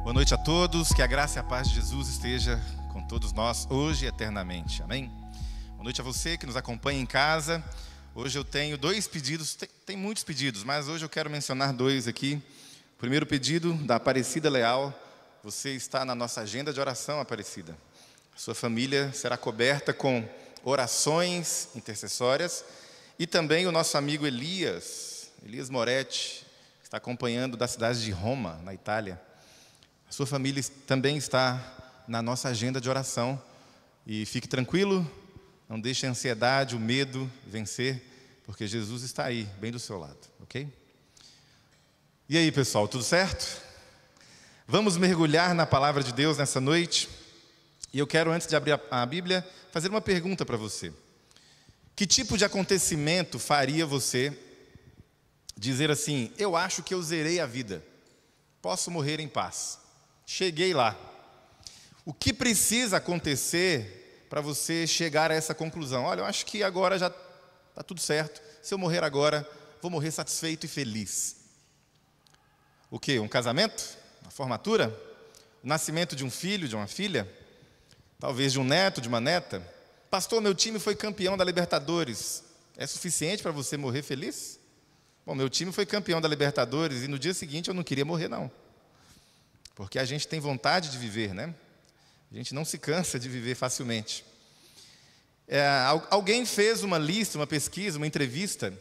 Boa noite a todos, que a graça e a paz de Jesus esteja com todos nós, hoje e eternamente, amém? Boa noite a você que nos acompanha em casa. Hoje eu tenho dois pedidos, tem muitos pedidos, mas hoje eu quero mencionar dois aqui. O primeiro pedido, da Aparecida Leal. Você está na nossa agenda de oração, Aparecida. A sua família será coberta com orações intercessórias. E também o nosso amigo Elias Moretti, que está acompanhando da cidade de Roma, na Itália. A sua família também está na nossa agenda de oração. E fique tranquilo, não deixe a ansiedade, o medo vencer, porque Jesus está aí, bem do seu lado, ok? E aí, pessoal, tudo certo? Vamos mergulhar na palavra de Deus nessa noite. E eu quero, antes de abrir a Bíblia, fazer uma pergunta para você. Que tipo de acontecimento faria você dizer assim: eu acho que eu zerei a vida, posso morrer em paz, cheguei lá? O que precisa acontecer para você chegar a essa conclusão? Olha, eu acho que agora já está tudo certo, se eu morrer agora, vou morrer satisfeito e feliz. O quê? Um casamento? Uma formatura? O nascimento de um filho, de uma filha? Talvez de um neto, de uma neta? Pastor, meu time foi campeão da Libertadores. É suficiente para você morrer feliz? Bom, meu time foi campeão da Libertadores e no dia seguinte eu não queria morrer, não. Porque a gente tem vontade de viver, né? A gente não se cansa de viver facilmente. Alguém fez uma lista, uma pesquisa, uma entrevista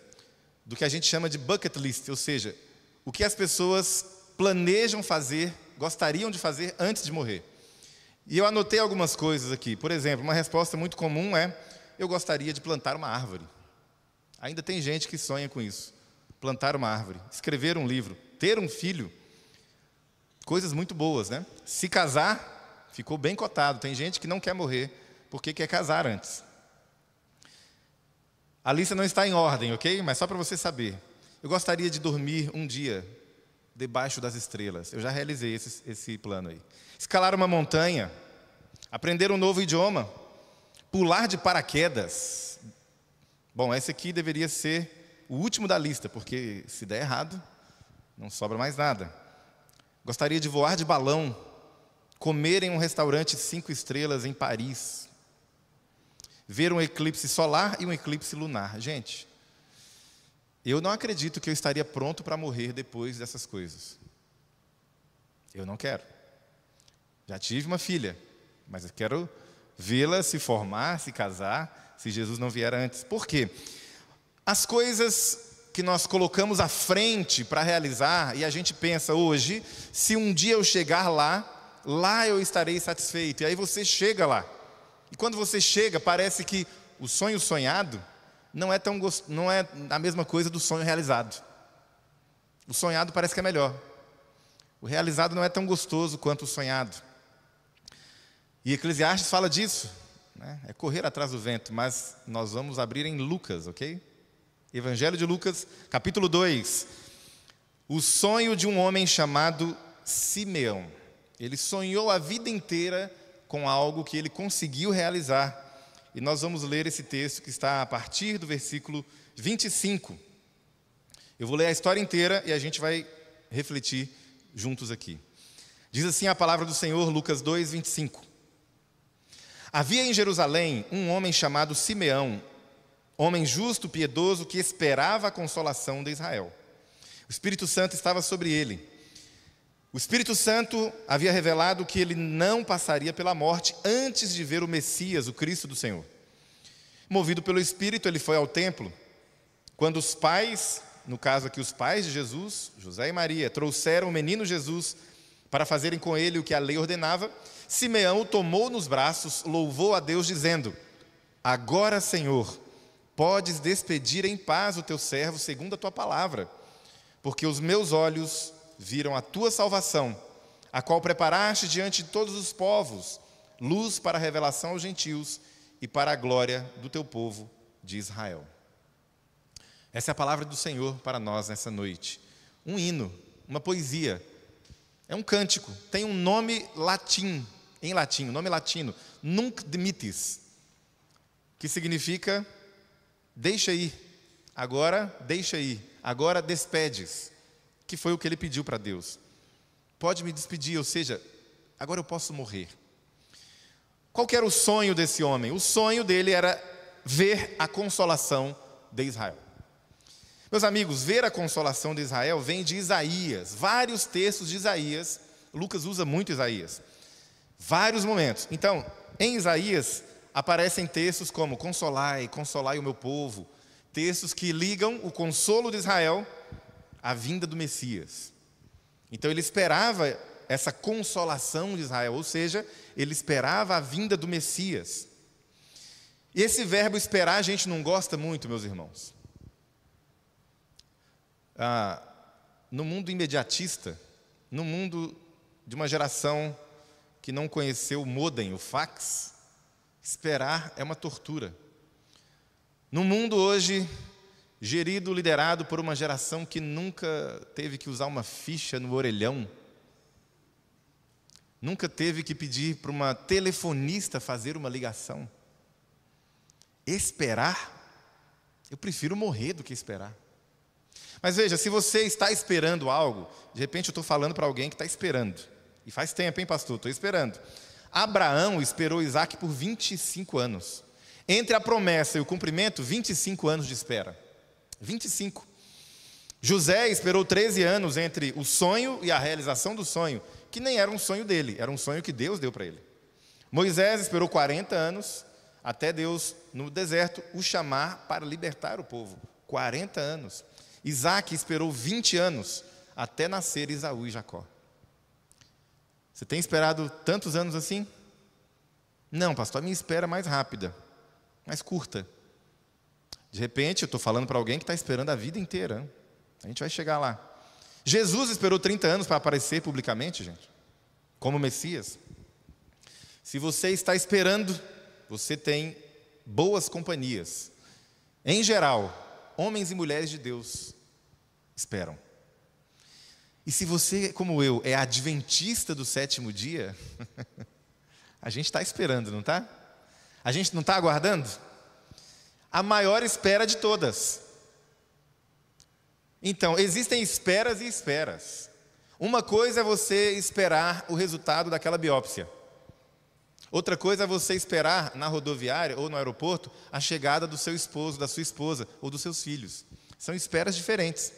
do que a gente chama de bucket list, ou seja, o que as pessoas planejam fazer, gostariam de fazer antes de morrer. E eu anotei algumas coisas aqui. Por exemplo, uma resposta muito comum é: eu gostaria de plantar uma árvore. Ainda tem gente que sonha com isso. Plantar uma árvore, escrever um livro, ter um filho. Coisas muito boas, né? Se casar, ficou bem cotado. Tem gente que não quer morrer porque quer casar antes. A lista não está em ordem, ok? Mas só para você saber. Eu gostaria de dormir um dia debaixo das estrelas. Eu já realizei esse plano aí. Escalar uma montanha, aprender um novo idioma, pular de paraquedas. Bom, esse aqui deveria ser o último da lista, porque se der errado, não sobra mais nada. Gostaria de voar de balão, comer em um restaurante 5 estrelas em Paris, ver um eclipse solar e um eclipse lunar. Gente, eu não acredito que eu estaria pronto para morrer depois dessas coisas. Eu não quero. Já tive uma filha, mas eu quero vê-la se formar, se casar, se Jesus não vier antes. Por quê? As coisas que nós colocamos à frente para realizar, e a gente pensa hoje, se um dia eu chegar lá eu estarei satisfeito. E aí você chega lá. E quando você chega, parece que o sonho sonhado não é a mesma coisa do sonho realizado. O sonhado parece que é melhor. O realizado não é tão gostoso quanto o sonhado. E Eclesiastes fala disso, né? É correr atrás do vento, mas nós vamos abrir em Lucas, ok? Evangelho de Lucas, capítulo 2. O sonho de um homem chamado Simeão. Ele sonhou a vida inteira com algo que ele conseguiu realizar. E nós vamos ler esse texto que está a partir do versículo 25. Eu vou ler a história inteira e a gente vai refletir juntos aqui. Diz assim a palavra do Senhor, Lucas 2, 25. Havia em Jerusalém um homem chamado Simeão, homem justo, piedoso, que esperava a consolação de Israel. O Espírito Santo estava sobre ele. O Espírito Santo havia revelado que ele não passaria pela morte antes de ver o Messias, o Cristo do Senhor. Movido pelo Espírito, ele foi ao templo. Quando os pais, no caso aqui os pais de Jesus, José e Maria, trouxeram o menino Jesus para fazerem com ele o que a lei ordenava, Simeão o tomou nos braços, louvou a Deus dizendo: agora, Senhor, podes despedir em paz o teu servo segundo a tua palavra, porque os meus olhos viram a tua salvação, a qual preparaste diante de todos os povos, luz para a revelação aos gentios e para a glória do teu povo de Israel. Essa é a palavra do Senhor para nós nessa noite. Um hino, uma poesia, é um cântico, tem um nome em latim, nome latino, Nunc dimittis, que significa deixa ir, agora deixa ir, agora despedes, que foi o que ele pediu para Deus. pode me despedir, ou seja, agora eu posso morrer. Qual que era o sonho desse homem? O sonho dele era ver a consolação de Israel. Meus amigos, ver a consolação de Israel vem de Isaías, vários textos de Isaías. Lucas usa muito Isaías, vários momentos. Então, em Isaías aparecem textos como consolai, consolai o meu povo, textos que ligam o consolo de Israel à vinda do Messias. Então ele esperava essa consolação de Israel, ou seja, ele esperava a vinda do Messias. E esse verbo esperar a gente não gosta muito, meus irmãos. No mundo imediatista, no mundo de uma geração que não conheceu o modem, o fax, esperar é uma tortura. No mundo hoje, gerido, liderado por uma geração que nunca teve que usar uma ficha no orelhão, nunca teve que pedir para uma telefonista fazer uma ligação. Esperar, eu prefiro morrer do que esperar. Mas veja, se você está esperando algo, de repente eu estou falando para alguém que está esperando. E faz tempo, hein, pastor? Estou esperando. Abraão esperou Isaac por 25 anos. Entre a promessa e o cumprimento, 25 anos de espera. 25. José esperou 13 anos entre o sonho e a realização do sonho, que nem era um sonho dele, era um sonho que Deus deu para ele. Moisés esperou 40 anos, até Deus, no deserto, o chamar para libertar o povo. 40 anos. Isaac esperou 20 anos, até nascer Esaú e Jacó. Você tem esperado tantos anos assim? Não, pastor, a minha espera é mais rápida, mais curta. De repente, eu estou falando para alguém que está esperando a vida inteira. A gente vai chegar lá. Jesus esperou 30 anos para aparecer publicamente, gente, como Messias. Se você está esperando, você tem boas companhias. Em geral, homens e mulheres de Deus esperam. E se você, como eu, é adventista do sétimo dia, a gente está esperando, não está? A gente não está aguardando? A maior espera de todas. Então, existem esperas e esperas. Uma coisa é você esperar o resultado daquela biópsia. Outra coisa é você esperar na rodoviária ou no aeroporto a chegada do seu esposo, da sua esposa ou dos seus filhos. São esperas diferentes.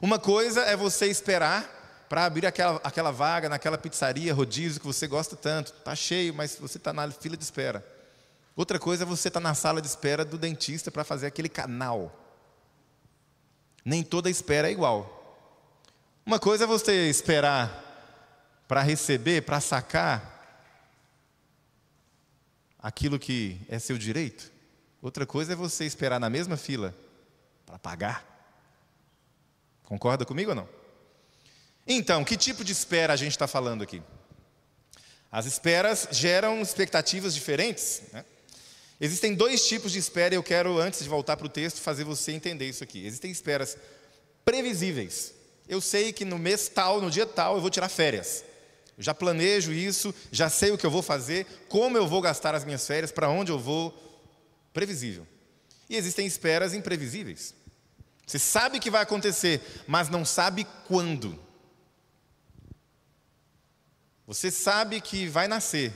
Uma coisa é você esperar para abrir aquela vaga naquela pizzaria, rodízio que você gosta tanto. Está cheio, mas você está na fila de espera. Outra coisa é você estar na sala de espera do dentista para fazer aquele canal. Nem toda espera é igual. Uma coisa é você esperar para receber, para sacar aquilo que é seu direito. Outra coisa é você esperar na mesma fila para pagar. Concorda comigo ou não? Então, que tipo de espera a gente está falando aqui? As esperas geram expectativas diferentes, né? Existem dois tipos de espera e eu quero, antes de voltar para o texto, fazer você entender isso aqui. Existem esperas previsíveis. Eu sei que no mês tal, no dia tal, eu vou tirar férias. Eu já planejo isso, já sei o que eu vou fazer, como eu vou gastar as minhas férias, para onde eu vou. Previsível. E existem esperas imprevisíveis. Você sabe que vai acontecer, mas não sabe quando. Você sabe que vai nascer,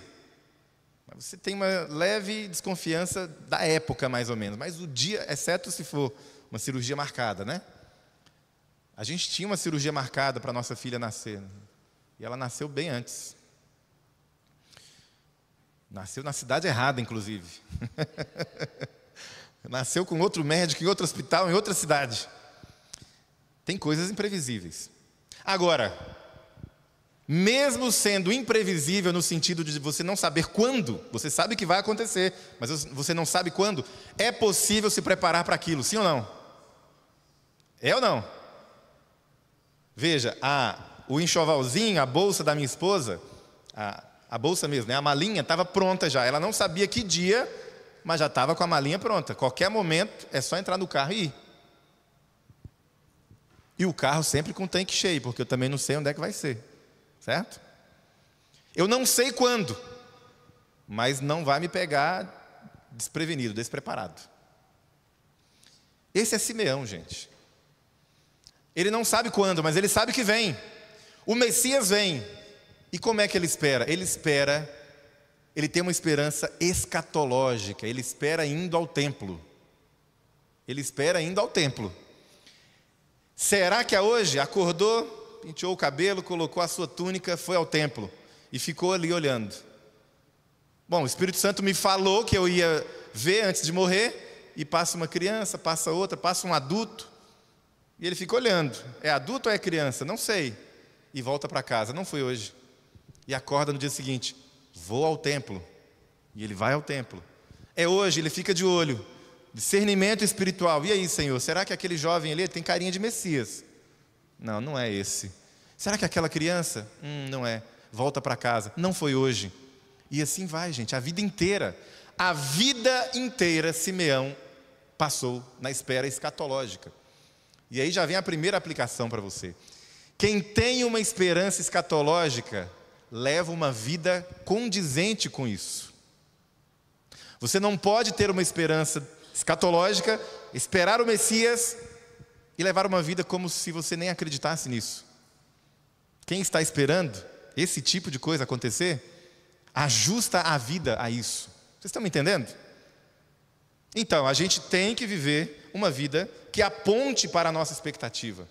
mas você tem uma leve desconfiança da época, mais ou menos. Mas o dia, exceto se for uma cirurgia marcada, né? A gente tinha uma cirurgia marcada para nossa filha nascer, né? E ela nasceu bem antes. Nasceu na cidade errada, inclusive. Nasceu com outro médico, em outro hospital, em outra cidade. Tem coisas imprevisíveis. Agora, mesmo sendo imprevisível no sentido de você não saber quando, você sabe que vai acontecer, mas você não sabe quando, é possível se preparar para aquilo, sim ou não? É ou não? Veja, o enxovalzinho, a bolsa da minha esposa, a bolsa mesmo, né, a malinha estava pronta já. Ela não sabia que dia, mas já estava com a malinha pronta. Qualquer momento é só entrar no carro e ir. E o carro sempre com o tanque cheio, porque eu também não sei onde é que vai ser. Certo? Eu não sei quando, mas não vai me pegar desprevenido, despreparado. Esse é Simeão, gente. Ele não sabe quando, mas ele sabe que vem. O Messias vem. E como é que ele espera? Ele tem uma esperança escatológica. Ele espera indo ao templo. Será que hoje acordou, penteou o cabelo, colocou a sua túnica, foi ao templo e ficou ali olhando? Bom, o Espírito Santo me falou que eu ia ver antes de morrer, e passa uma criança, passa outra, passa um adulto, e ele fica olhando. É adulto ou é criança? Não sei. E volta para casa. Não foi hoje. E acorda no dia seguinte. Vou ao templo. E ele vai ao templo. É hoje, ele fica de olho. Discernimento espiritual. E aí, Senhor, será que aquele jovem ali tem carinha de Messias? Não, não é esse. Será que aquela criança? Não é. Volta para casa. Não foi hoje. E assim vai, gente, a vida inteira. A vida inteira Simeão passou na espera escatológica. E aí já vem a primeira aplicação para você. Quem tem uma esperança escatológica leva uma vida condizente com isso. Você não pode ter uma esperança escatológica, esperar o Messias e levar uma vida como se você nem acreditasse nisso. Quem está esperando esse tipo de coisa acontecer, ajusta a vida a isso. Vocês estão me entendendo? Então, a gente tem que viver uma vida que aponte para a nossa expectativa.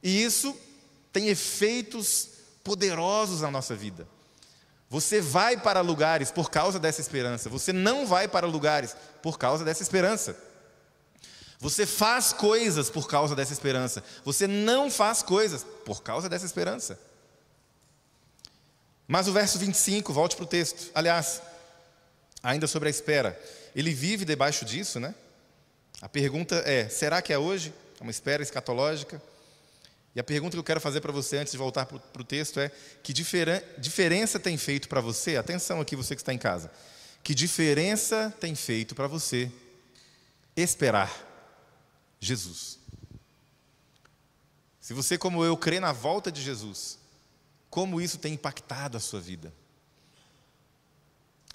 E isso tem efeitos poderosos na nossa vida. Você vai para lugares por causa dessa esperança. Você não vai para lugares por causa dessa esperança. Você faz coisas por causa dessa esperança. Você não faz coisas por causa dessa esperança. Mas o verso 25, volte para o texto. Aliás, ainda sobre a espera. Ele vive debaixo disso, né? A pergunta é, será que é hoje? É uma espera escatológica? E a pergunta que eu quero fazer para você antes de voltar para o texto é, que diferença tem feito para você? Atenção aqui, você que está em casa. Que diferença tem feito para você esperar Jesus? Se você, como eu, crê na volta de Jesus, como isso tem impactado a sua vida?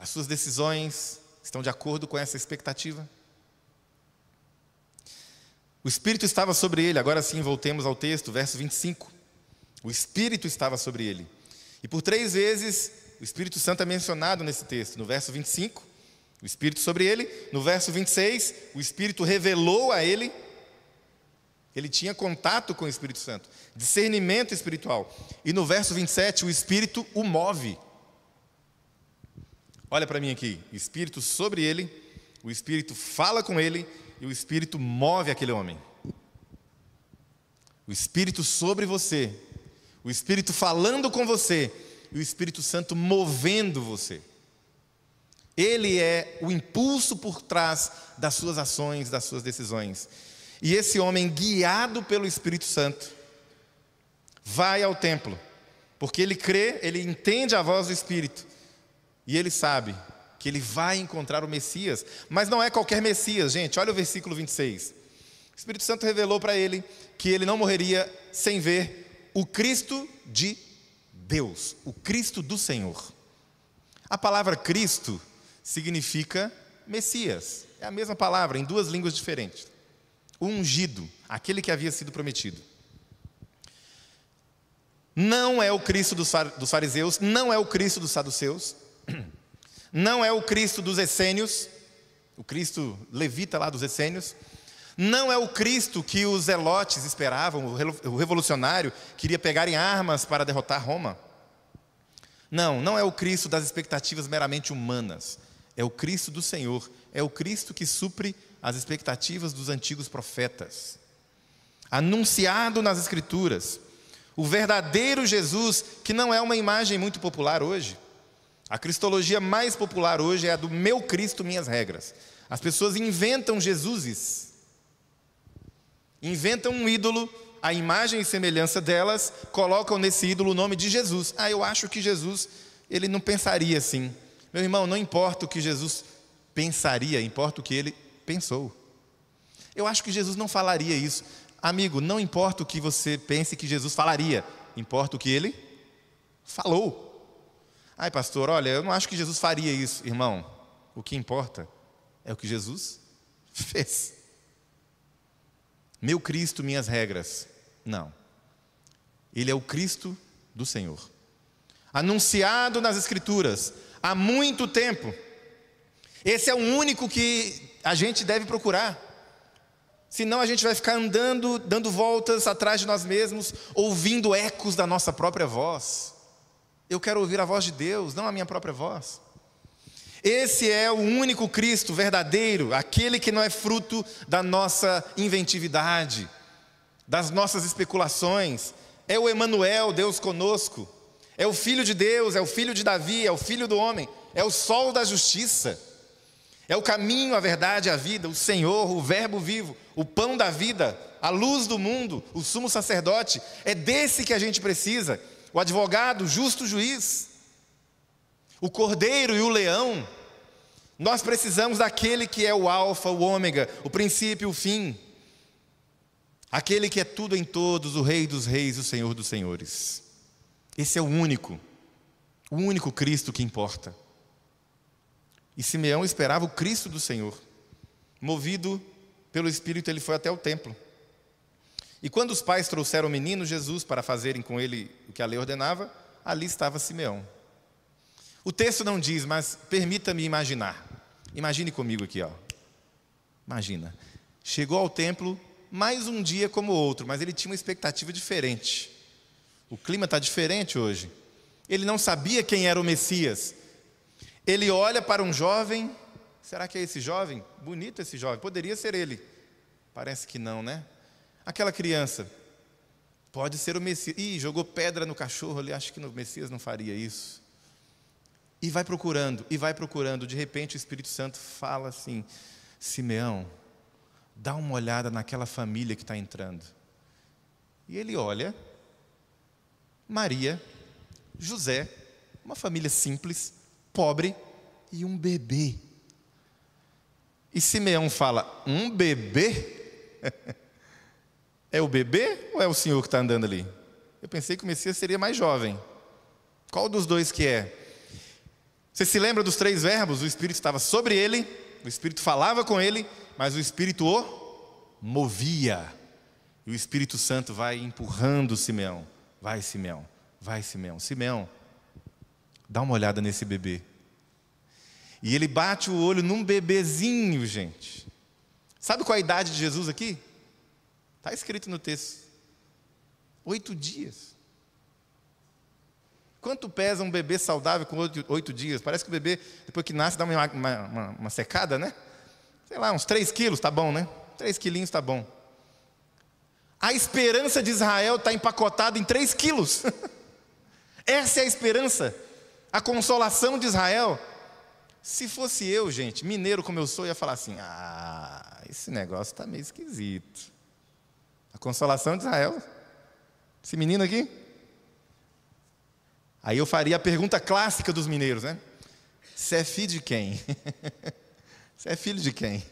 As suas decisões estão de acordo com essa expectativa? O Espírito estava sobre ele. Agora sim, voltemos ao texto, verso 25. O Espírito estava sobre ele. E por 3 vezes, o Espírito Santo é mencionado nesse texto. No verso 25, o Espírito sobre ele. No verso 26, o Espírito revelou a ele. Ele tinha contato com o Espírito Santo. Discernimento espiritual. E no verso 27, o Espírito o move. Olha para mim aqui. O Espírito sobre ele. O Espírito fala com ele. E o Espírito move aquele homem. O Espírito sobre você. O Espírito falando com você. E o Espírito Santo movendo você. Ele é o impulso por trás das suas ações, das suas decisões. E esse homem, guiado pelo Espírito Santo, vai ao templo. Porque ele crê, ele entende a voz do Espírito. E ele sabe que ele vai encontrar o Messias, mas não é qualquer Messias, gente. Olha o versículo 26. O Espírito Santo revelou para ele que ele não morreria sem ver o Cristo de Deus, o Cristo do Senhor. A palavra Cristo significa Messias. É a mesma palavra, em 2 línguas diferentes. O ungido, aquele que havia sido prometido. Não é o Cristo dos fariseus, não é o Cristo dos saduceus, não é o Cristo dos essênios, o Cristo levita lá dos essênios, não é o Cristo que os zelotes esperavam, o revolucionário queria pegar em armas para derrotar Roma. Não é o Cristo das expectativas meramente humanas, é o Cristo do Senhor, é o Cristo que supre as expectativas dos antigos profetas, anunciado nas Escrituras, o verdadeiro Jesus, que não é uma imagem muito popular hoje. A cristologia mais popular hoje é a do meu Cristo, minhas regras. As pessoas inventam Jesuses, inventam um ídolo, a imagem e semelhança delas, colocam nesse ídolo o nome de Jesus. Eu acho que Jesus, ele não pensaria assim. Meu irmão, não importa o que Jesus pensaria, importa o que ele pensou. Eu acho que Jesus não falaria isso. Amigo, não importa o que você pense que Jesus falaria, importa o que ele falou. Pastor, olha, eu não acho que Jesus faria isso. Irmão, o que importa é o que Jesus fez. Meu Cristo, minhas regras. Não. Ele é o Cristo do Senhor, anunciado nas Escrituras há muito tempo. Esse é o único que a gente deve procurar. Senão a gente vai ficar andando, dando voltas atrás de nós mesmos, ouvindo ecos da nossa própria voz. Eu quero ouvir a voz de Deus, não a minha própria voz. Esse é o único Cristo verdadeiro, aquele que não é fruto da nossa inventividade, das nossas especulações. É o Emanuel, Deus conosco. É o Filho de Deus, é o Filho de Davi, é o Filho do homem, é o sol da justiça. É o caminho, a verdade, a vida, o Senhor, o Verbo vivo, o pão da vida, a luz do mundo, o sumo sacerdote. É desse que a gente precisa, o advogado, o justo juiz, o cordeiro e o leão. Nós precisamos daquele que é o alfa, o ômega, o princípio e o fim. Aquele que é tudo em todos, o Rei dos reis, o Senhor dos senhores. Esse é o único Cristo que importa. E Simeão esperava o Cristo do Senhor. Movido pelo Espírito, ele foi até o templo. E quando os pais trouxeram o menino Jesus para fazerem com ele o que a lei ordenava, ali estava Simeão. O texto não diz, mas permita-me imaginar. Imagine comigo aqui, ó. Imagina. Chegou ao templo mais um dia como outro, mas ele tinha uma expectativa diferente. O clima está diferente hoje. Ele não sabia quem era o Messias. Ele olha para um jovem. Será que é esse jovem? Bonito esse jovem, poderia ser ele. Parece que não, né? Aquela criança, pode ser o Messias. Ih, jogou pedra no cachorro ali, acho que o Messias não faria isso. E vai procurando, de repente o Espírito Santo fala assim: Simeão, dá uma olhada naquela família que está entrando. E ele olha, Maria, José, uma família simples, pobre, e um bebê. E Simeão fala: um bebê? É o bebê ou é o Senhor que está andando ali? Eu pensei que o Messias seria mais jovem. Qual dos dois que é? Você se lembra dos 3 verbos? O Espírito estava sobre ele, o Espírito falava com ele, mas o Espírito o movia. E o Espírito Santo vai empurrando Simeão. Vai, Simeão, vai, Simeão. Simeão, dá uma olhada nesse bebê. E ele bate o olho num bebezinho, gente. Sabe qual é a idade de Jesus aqui? Está escrito no texto. 8 dias. Quanto pesa um bebê saudável com 8 dias? Parece que o bebê, depois que nasce, dá uma secada, né? Sei lá, uns 3 quilos, tá bom, né? 3 quilinhos tá bom. A esperança de Israel está empacotada em 3 quilos. Essa é a esperança, a consolação de Israel. Se fosse eu, gente, mineiro como eu sou, ia falar assim: esse negócio está meio esquisito. A consolação de Israel, esse menino aqui. Aí eu faria a pergunta clássica dos mineiros, né? Você é filho de quem? Você é filho de quem?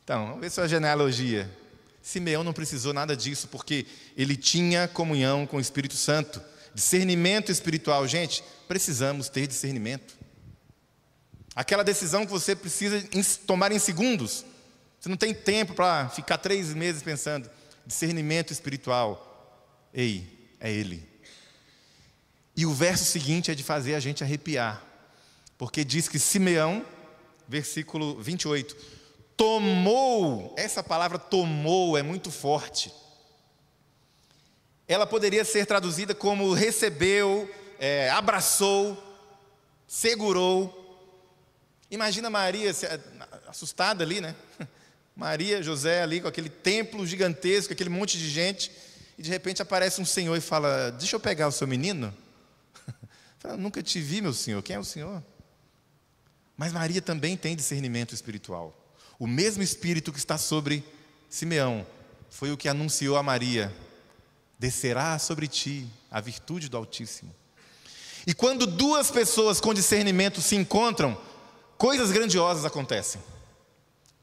Então, vamos ver sua genealogia. Simeão não precisou nada disso, porque ele tinha comunhão com o Espírito Santo. Discernimento espiritual. Gente, precisamos ter discernimento. Aquela decisão que você precisa tomar em segundos. Você não tem tempo para ficar 3 meses pensando. Discernimento espiritual. Ei, é Ele. E o verso seguinte é de fazer a gente arrepiar. Porque diz que Simeão, versículo 28, tomou, essa palavra tomou é muito forte. Ela poderia ser traduzida como recebeu, abraçou, segurou. Imagina Maria assustada ali, né? Maria, José ali com aquele templo gigantesco, aquele monte de gente, e de repente aparece um senhor e fala: deixa eu pegar o seu menino. Fala: nunca te vi, meu senhor, quem é o senhor? Mas Maria também tem discernimento espiritual. O mesmo Espírito que está sobre Simeão foi o que anunciou a Maria: descerá sobre ti a virtude do Altíssimo. E quando 2 pessoas com discernimento se encontram, coisas grandiosas acontecem.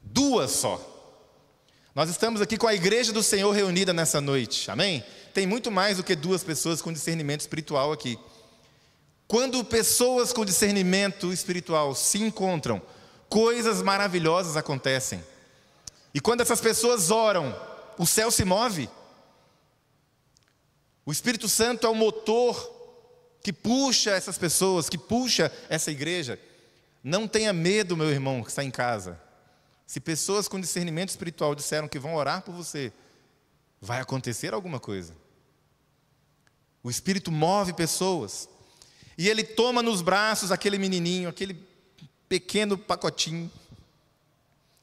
2 só. Nós estamos aqui com a igreja do Senhor reunida nessa noite, amém? Tem muito mais do que 2 pessoas com discernimento espiritual aqui. Quando pessoas com discernimento espiritual se encontram, coisas maravilhosas acontecem. E quando essas pessoas oram, o céu se move. O Espírito Santo é o motor que puxa essas pessoas, que puxa essa igreja. Não tenha medo, meu irmão, que está em casa. Se pessoas com discernimento espiritual disseram que vão orar por você, vai acontecer alguma coisa. O Espírito move pessoas. E ele toma nos braços aquele menininho, aquele pequeno pacotinho.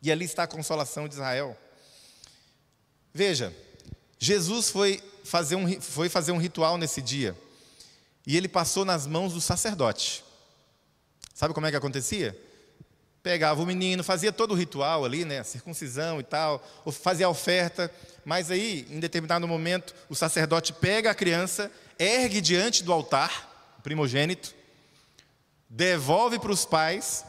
E ali está a consolação de Israel. Veja, Jesus foi fazer um ritual nesse dia. E ele passou nas mãos do sacerdote. Sabe como é que acontecia? Pegava o menino, fazia todo o ritual ali, né, a circuncisão e tal, ou fazia a oferta, mas aí, em determinado momento, o sacerdote pega a criança, ergue diante do altar, o primogênito, devolve para os pais,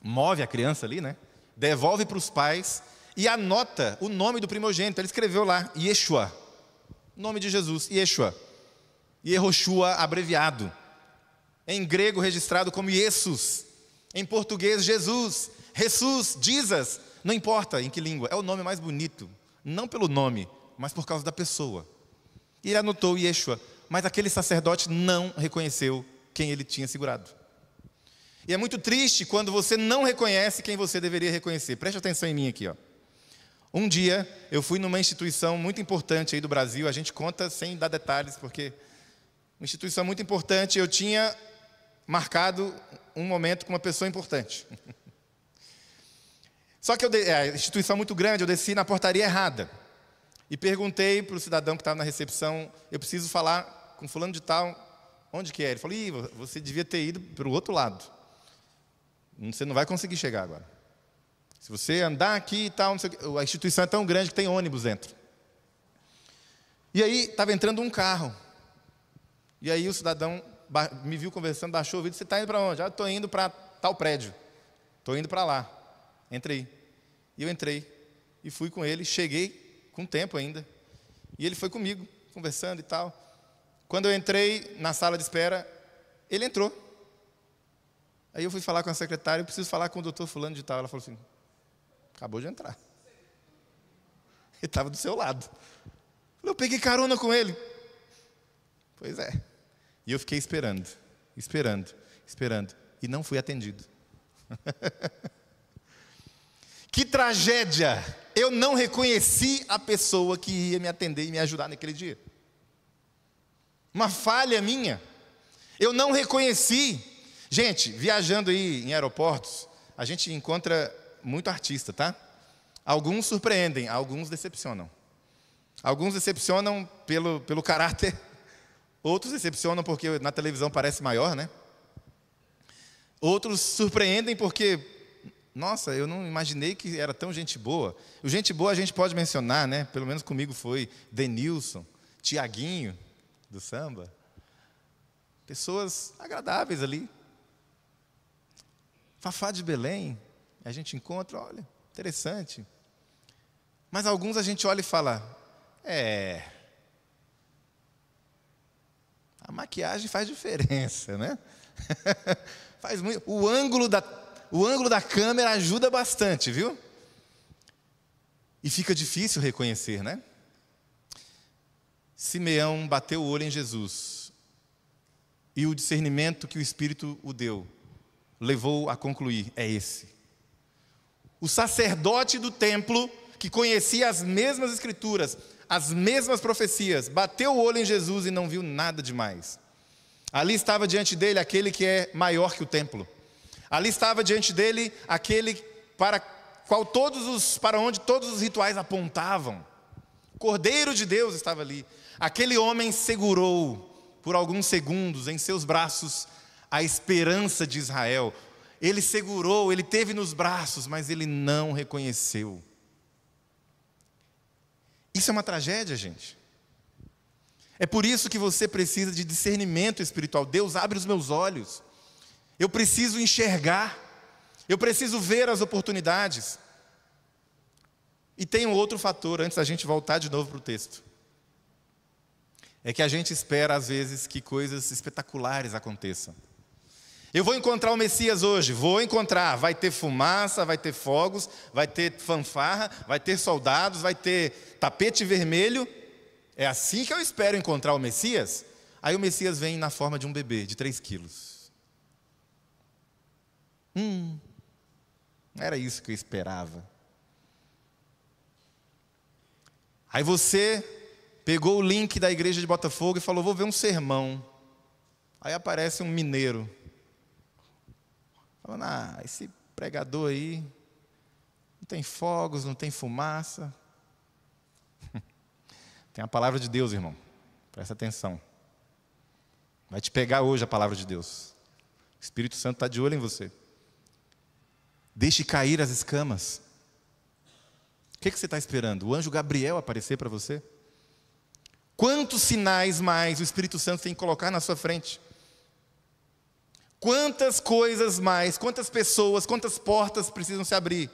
move a criança ali, né, devolve para os pais e anota o nome do primogênito. Ele escreveu lá, Yeshua, nome de Jesus, Yeshua, Yehoshua abreviado, em grego registrado como Jesus, em português Jesus, Jesus, Jesus, não importa em que língua, é o nome mais bonito, não pelo nome, mas por causa da pessoa. E ele anotou Yeshua, mas aquele sacerdote não reconheceu quem ele tinha segurado. E é muito triste quando você não reconhece quem você deveria reconhecer. Preste atenção em mim aqui, ó. Um dia eu fui numa instituição muito importante aí do Brasil, a gente conta sem dar detalhes, porque uma instituição muito importante, eu tinha marcado um momento com uma pessoa importante. Só que a instituição muito grande, eu desci na portaria errada. E perguntei para o cidadão que estava na recepção, eu preciso falar com fulano de tal, onde que é? Ele falou, você devia ter ido para o outro lado. Você não vai conseguir chegar agora. Se você andar aqui e tal, não sei o quê, a instituição é tão grande que tem ônibus dentro. E aí, estava entrando um carro. E aí o cidadão me viu conversando, baixou o vidro, você está indo para onde? Estou indo para tal prédio. Estou indo para lá. Entrei. E eu entrei. E fui com ele, cheguei com tempo ainda. E ele foi comigo, conversando e tal. Quando eu entrei na sala de espera, ele entrou. Aí eu fui falar com a secretária, eu preciso falar com o doutor fulano de tal. Ela falou assim, acabou de entrar. Ele estava do seu lado. Eu peguei carona com ele. Pois é. E eu fiquei esperando. E não fui atendido. Que tragédia! Eu não reconheci a pessoa que ia me atender e me ajudar naquele dia. Uma falha minha. Eu não reconheci. Gente, viajando aí em aeroportos, a gente encontra muito artista, tá? Alguns surpreendem, alguns decepcionam. Alguns decepcionam pelo caráter. Outros decepcionam porque na televisão parece maior, né? Outros surpreendem porque, nossa, eu não imaginei que era tão gente boa. O gente boa a gente pode mencionar, né? Pelo menos comigo foi Denilson, Tiaguinho, do samba. Pessoas agradáveis ali. Fafá de Belém, a gente encontra, olha, interessante. Mas alguns a gente olha e fala, a maquiagem faz diferença, né? Faz muito. O ângulo da câmera ajuda bastante, viu? E fica difícil reconhecer, né? Simeão bateu o olho em Jesus. E o discernimento que o Espírito o deu, levou a concluir, é esse. O sacerdote do templo, que conhecia as mesmas escrituras, as mesmas profecias, bateu o olho em Jesus e não viu nada demais. Ali estava diante dele aquele que é maior que o templo. Ali estava diante dele aquele para onde todos os rituais apontavam. O Cordeiro de Deus estava ali. Aquele homem segurou por alguns segundos em seus braços a esperança de Israel. Ele segurou, ele teve nos braços, mas ele não reconheceu. Isso é uma tragédia, gente. É por isso que você precisa de discernimento espiritual. Deus, abre os meus olhos. Eu preciso enxergar. Eu preciso ver as oportunidades. E tem um outro fator, antes da gente voltar de novo para o texto. É que a gente espera, às vezes, que coisas espetaculares aconteçam. Eu vou encontrar o Messias hoje, vou encontrar, vai ter fumaça, vai ter fogos, vai ter fanfarra, vai ter soldados, vai ter tapete vermelho. É assim que eu espero encontrar o Messias? Aí o Messias vem na forma de um bebê, de 3 quilos. Não era isso que eu esperava. Aí você pegou o link da igreja de Botafogo e falou, vou ver um sermão. Aí aparece um mineiro, falando, esse pregador aí, não tem fogos, não tem fumaça. Tem a palavra de Deus, irmão, presta atenção. Vai te pegar hoje a palavra de Deus. O Espírito Santo está de olho em você. Deixe cair as escamas. O que você está esperando? O anjo Gabriel aparecer para você? Quantos sinais mais o Espírito Santo tem que colocar na sua frente? Quantas coisas mais, quantas pessoas, quantas portas precisam se abrir?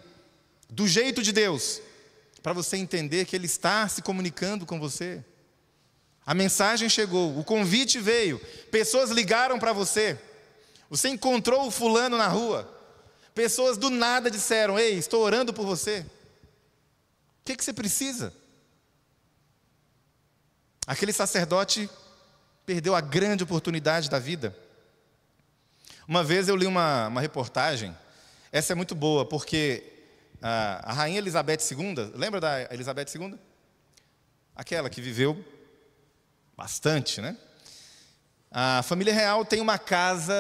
Do jeito de Deus, para você entender que Ele está se comunicando com você. A mensagem chegou, o convite veio, pessoas ligaram para você. Você encontrou o fulano na rua. Pessoas do nada disseram, ei, estou orando por você. O que você precisa? Aquele sacerdote perdeu a grande oportunidade da vida. Uma vez eu li uma reportagem, essa é muito boa, porque a rainha Elizabeth II, lembra da Elizabeth II? Aquela que viveu bastante, né? A família real tem uma casa,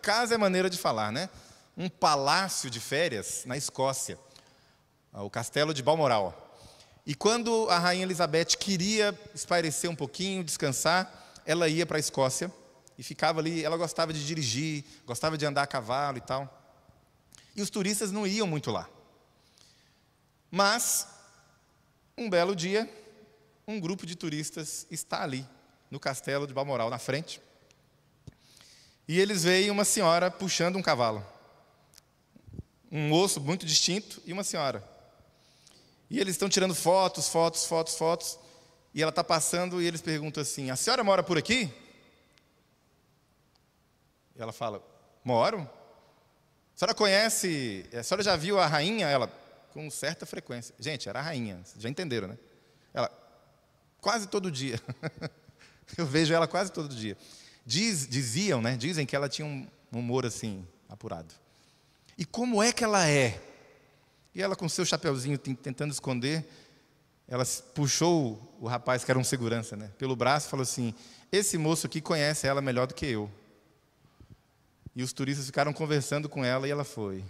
casa é maneira de falar, né? Um palácio de férias na Escócia, o castelo de Balmoral. E quando a rainha Elizabeth queria espairecer um pouquinho, descansar, ela ia para a Escócia e ficava ali. Ela gostava de dirigir, gostava de andar a cavalo e tal. E os turistas não iam muito lá. Mas, um belo dia, um grupo de turistas está ali, no castelo de Balmoral, na frente. E eles veem uma senhora puxando um cavalo. Um moço muito distinto e uma senhora. E eles estão tirando fotos. E ela está passando e eles perguntam assim, a senhora mora por aqui? E ela fala, moro. A senhora conhece, a senhora já viu a rainha? Ela, com certa frequência. Gente, era a rainha, vocês já entenderam, né? Ela, quase todo dia. Eu vejo ela quase todo dia. Diziam, né? Dizem que ela tinha um humor assim, apurado. E como é que ela é? E ela com seu chapeuzinho tentando esconder, ela puxou o rapaz que era um segurança, né, pelo braço e falou assim, esse moço aqui conhece ela melhor do que eu. E os turistas ficaram conversando com ela e ela foi.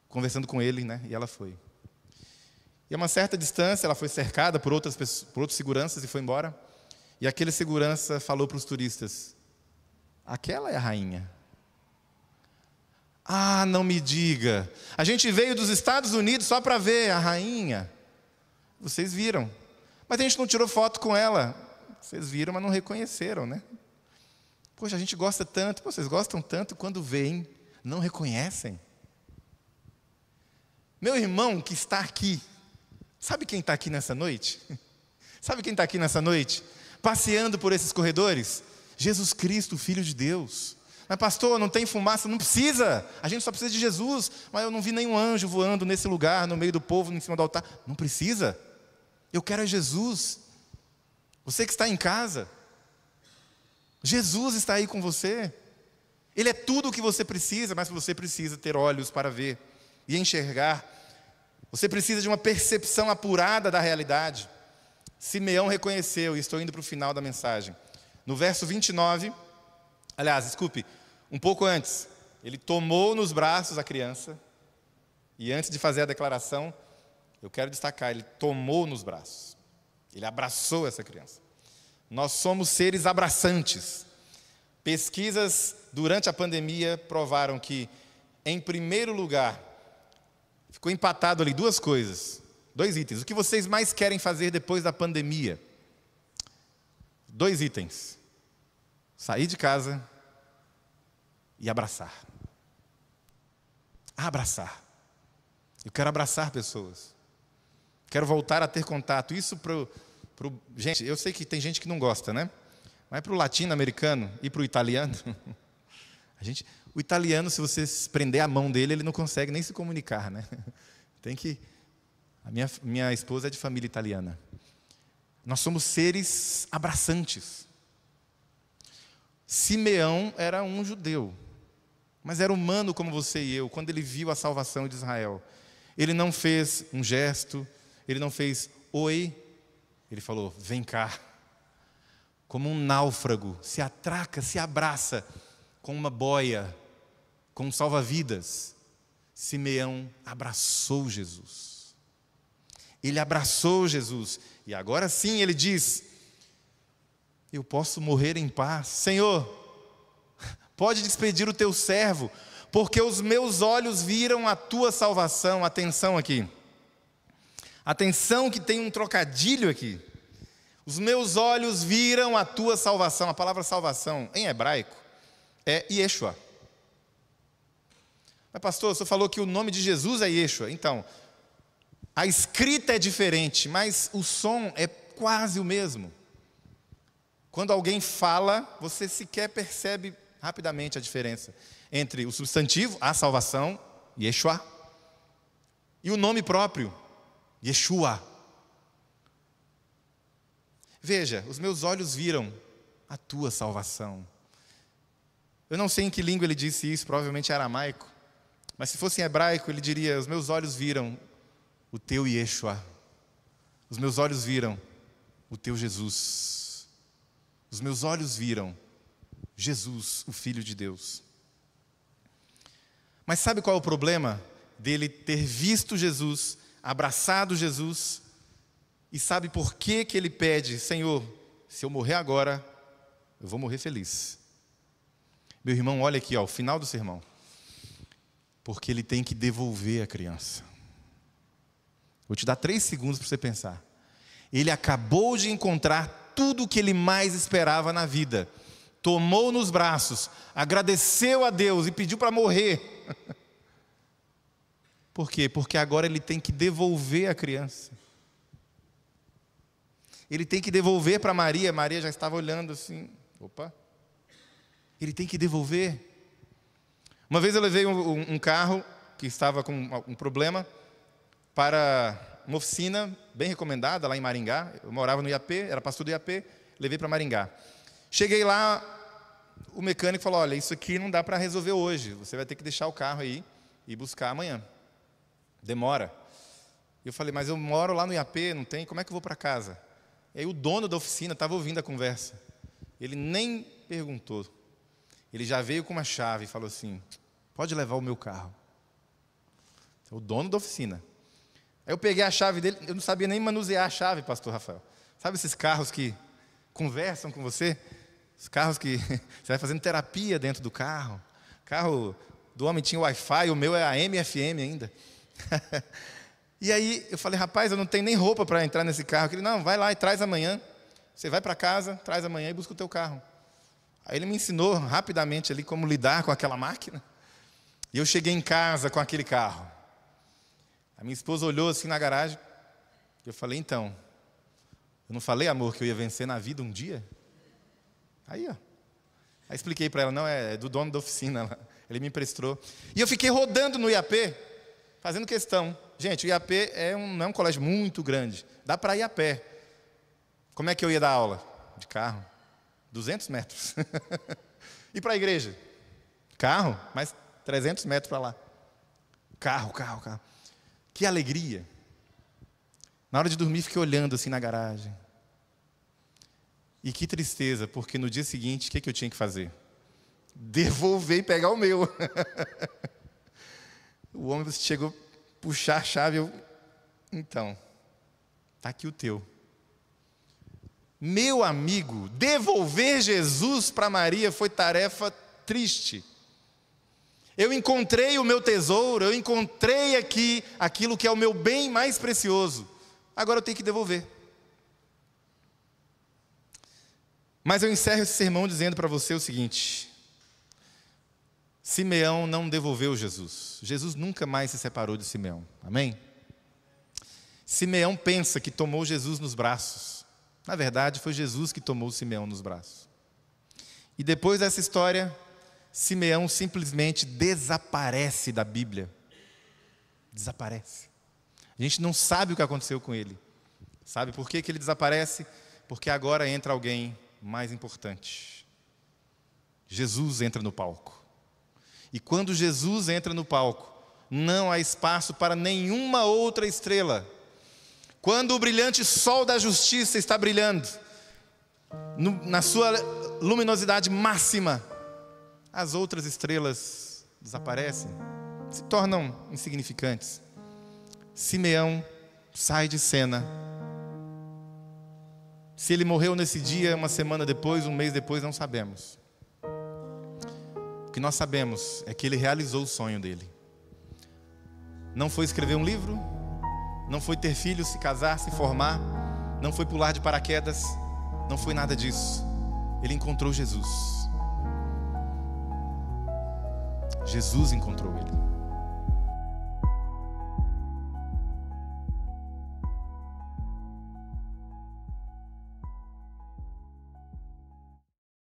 Conversando com ele, né, e ela foi. E a uma certa distância ela foi cercada por outros seguranças e foi embora. E aquele segurança falou para os turistas, aquela é a rainha. Não me diga, a gente veio dos Estados Unidos só para ver a rainha. Vocês viram, mas a gente não tirou foto com ela. Vocês viram, mas não reconheceram, né? Poxa, a gente gosta tanto, vocês gostam tanto, quando veem, não reconhecem. Meu irmão que está aqui, sabe quem está aqui nessa noite? Sabe quem está aqui nessa noite? Passeando por esses corredores? Jesus Cristo, Filho de Deus. Mas pastor, não tem fumaça, não precisa, a gente só precisa de Jesus. Mas eu não vi nenhum anjo voando nesse lugar, no meio do povo, em cima do altar. Não precisa, eu quero é Jesus. Você que está em casa, Jesus está aí com você. Ele é tudo o que você precisa, mas você precisa ter olhos para ver e enxergar. Você precisa de uma percepção apurada da realidade. Simeão reconheceu, e estou indo para o final da mensagem. No verso 29, aliás, desculpe, um pouco antes, ele tomou nos braços a criança, e antes de fazer a declaração, eu quero destacar, ele tomou nos braços, ele abraçou essa criança. Nós somos seres abraçantes. Pesquisas durante a pandemia provaram que, em primeiro lugar, ficou empatado ali 2 coisas, 2 itens. O que vocês mais querem fazer depois da pandemia? 2 itens. Sair de casa e abraçar. Abraçar. Eu quero abraçar pessoas. Quero voltar a ter contato. Isso gente, eu sei que tem gente que não gosta, né? Mas para o latino-americano e para o italiano, o italiano, se você prender a mão dele, ele não consegue nem se comunicar, né? Tem que... A minha esposa é de família italiana. Nós somos seres abraçantes. Simeão era um judeu, mas era humano como você e eu. Quando ele viu a salvação de Israel, ele não fez um gesto, ele não fez oi, ele falou, vem cá. Como um náufrago, se atraca, se abraça com uma boia, com um salva-vidas. Simeão abraçou Jesus. Ele abraçou Jesus. E agora sim ele diz, eu posso morrer em paz. Senhor, pode despedir o teu servo, porque os meus olhos viram a tua salvação. Atenção aqui. Atenção que tem um trocadilho aqui. Os meus olhos viram a tua salvação. A palavra salvação, em hebraico, é Yeshua. Mas pastor, você falou que o nome de Jesus é Yeshua. Então, a escrita é diferente, mas o som é quase o mesmo. Quando alguém fala, você sequer percebe rapidamente a diferença entre o substantivo, a salvação, Yeshua, e o nome próprio, Yeshua. Veja, os meus olhos viram a tua salvação. Eu não sei em que língua ele disse isso, provavelmente aramaico. Mas se fosse em hebraico, ele diria, os meus olhos viram o teu Yeshua. Os meus olhos viram o teu Jesus. Os meus olhos viram Jesus, o Filho de Deus. Mas sabe qual é o problema dele ter visto Jesus, abraçado Jesus? E sabe por que ele pede, Senhor, se eu morrer agora, eu vou morrer feliz. Meu irmão, olha aqui, ó, o final do sermão. Porque ele tem que devolver a criança. Vou te dar 3 segundos para você pensar. Ele acabou de encontrar tudo o que ele mais esperava na vida. Tomou nos braços, agradeceu a Deus e pediu para morrer. Por quê? Porque agora ele tem que devolver a criança. Ele tem que devolver para Maria. Maria já estava olhando assim. Opa. Ele tem que devolver. Uma vez eu levei um carro que estava com um problema para uma oficina bem recomendada lá em Maringá. Eu morava no IAP, era pastor do IAP, levei para Maringá. Cheguei lá, o mecânico falou, olha, isso aqui não dá para resolver hoje. Você vai ter que deixar o carro aí e buscar amanhã. Demora. Eu falei, mas eu moro lá no IAP, não tem, como é que eu vou para casa? E aí o dono da oficina estava ouvindo a conversa. Ele nem perguntou. Ele já veio com uma chave e falou assim, pode levar o meu carro. O dono da oficina. Aí eu peguei a chave dele, eu não sabia nem manusear a chave, pastor Rafael. Sabe esses carros que conversam com você? Os carros que você vai fazendo terapia dentro do carro. O carro do homem tinha Wi-Fi, o meu é AM e FM ainda. E aí eu falei, rapaz, eu não tenho nem roupa para entrar nesse carro. Ele, não, vai lá e traz amanhã. Você vai para casa, traz amanhã e busca o teu carro. Aí ele me ensinou rapidamente ali como lidar com aquela máquina. E eu cheguei em casa com aquele carro. A minha esposa olhou assim na garagem. Eu falei, então, eu não falei, amor, que eu ia vencer na vida um dia? Aí, ó. Aí expliquei para ela, não, é do dono da oficina. Ele me emprestou. E eu fiquei rodando no IAP, fazendo questão. Gente, o IAP não é um colégio muito grande. Dá para ir a pé. Como é que eu ia dar aula? De carro. 200 metros. E para a igreja? Carro, mais 300 metros para lá. Carro. Que alegria. Na hora de dormir, fiquei olhando assim na garagem. E que tristeza, porque no dia seguinte, o que eu tinha que fazer? Devolver e pegar o meu. O homem chegou a puxar a chave. Então, está aqui o teu. Meu amigo, devolver Jesus para Maria foi tarefa triste. Eu encontrei o meu tesouro, eu encontrei aqui aquilo que é o meu bem mais precioso. Agora eu tenho que devolver. Mas eu encerro esse sermão dizendo para você o seguinte: Simeão não devolveu Jesus. Jesus nunca mais se separou de Simeão. Amém? Simeão pensa que tomou Jesus nos braços. Na verdade, foi Jesus que tomou Simeão nos braços. E depois dessa história, Simeão simplesmente desaparece da Bíblia. Desaparece. A gente não sabe o que aconteceu com ele. Sabe por que ele desaparece? Porque agora entra alguém mais importante. Jesus entra no palco. E quando Jesus entra no palco, não há espaço para nenhuma outra estrela. Quando o brilhante sol da justiça está brilhando, na sua luminosidade máxima, as outras estrelas desaparecem, se tornam insignificantes. Simeão sai de cena. Se ele morreu nesse dia, uma semana depois, um mês depois, não sabemos. O que nós sabemos é que ele realizou o sonho dele. Não foi escrever um livro, não foi ter filhos, se casar, se formar, não foi pular de paraquedas, não foi nada disso. Ele encontrou Jesus. Jesus encontrou ele.